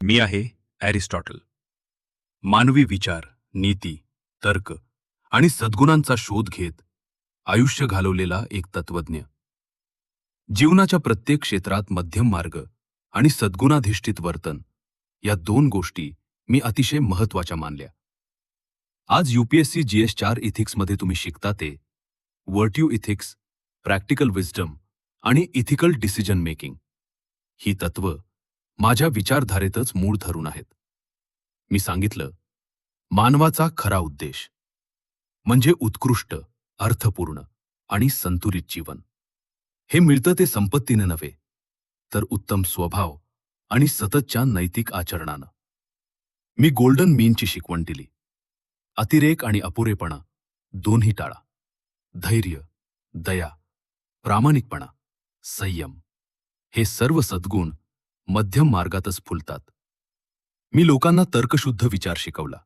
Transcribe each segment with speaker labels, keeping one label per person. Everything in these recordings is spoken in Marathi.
Speaker 1: मी आहे ॲरिस्टॉटल. मानवी विचार, नीती, तर्क आणि सद्गुणांचा शोध घेत आयुष्य घालवलेला एक तत्वज्ञ. जीवनाच्या प्रत्येक क्षेत्रात मध्यम मार्ग आणि सद्गुणाधिष्ठित वर्तन या दोन गोष्टी मी अतिशय महत्त्वाच्या मानल्या. आज UPSC GS4 इथिक्समध्ये तुम्ही शिकता ते व्हर्ट्यू इथिक्स, प्रॅक्टिकल विजडम आणि इथिकल डिसिजन मेकिंग ही तत्व माझ्या विचारधारेतच मूळ धरून आहेत. मी सांगितलं, मानवाचा खरा उद्देश म्हणजे उत्कृष्ट, अर्थपूर्ण आणि संतुलित जीवन. हे मिळतं ते संपत्तीने नव्हे, तर उत्तम स्वभाव आणि सततच्या नैतिक आचरणानं. मी गोल्डन मीनची शिकवण दिली. अतिरेक आणि अपुरेपणा दोन्ही टाळा. धैर्य, दया, प्रामाणिकपणा, संयम हे सर्व सद्गुण मध्यम मार्गातच फुलतात. मी लोकांना तर्कशुद्ध विचार शिकवला.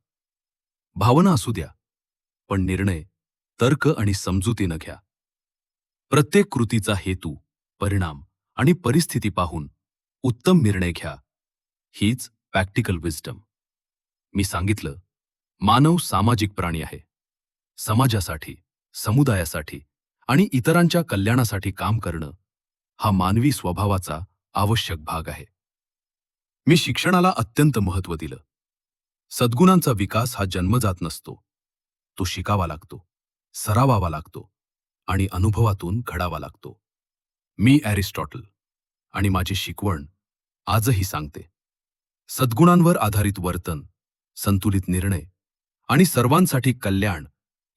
Speaker 1: भावना असू द्या, पण निर्णय तर्क आणि समजुतीनं घ्या. प्रत्येक कृतीचा हेतू, परिणाम आणि परिस्थिती पाहून उत्तम निर्णय घ्या. हीच प्रॅक्टिकल विजडम. मी सांगितलं, मानव सामाजिक प्राणी आहे. समाजासाठी, समुदायासाठी आणि इतरांच्या कल्याणासाठी काम करणं हा मानवी स्वभावाचा आवश्यक भाग आहे. मी शिक्षणाला अत्यंत महत्त्व दिलं. सद्गुणांचा विकास हा जन्मजात नसतो. तो शिकावा लागतो, सरावावा लागतो आणि अनुभवातून घडावा लागतो. मी ॲरिस्टॉटल आणि माझी शिकवण आजही सांगते, सद्गुणांवर आधारित वर्तन, संतुलित निर्णय आणि सर्वांसाठी कल्याण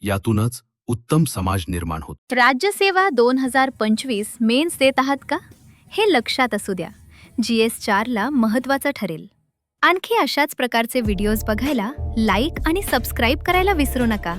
Speaker 1: यातूनच उत्तम समाज निर्माण होतो.
Speaker 2: राज्यसेवा 2025 मेन्स देत आहात का? हे लक्षात असू द्या. GS4 ला महत्त्वाचं ठरेल. आणखी अशाच प्रकारचे व्हिडिओज बघायला लाईक आणि सबस्क्राईब करायला विसरू नका.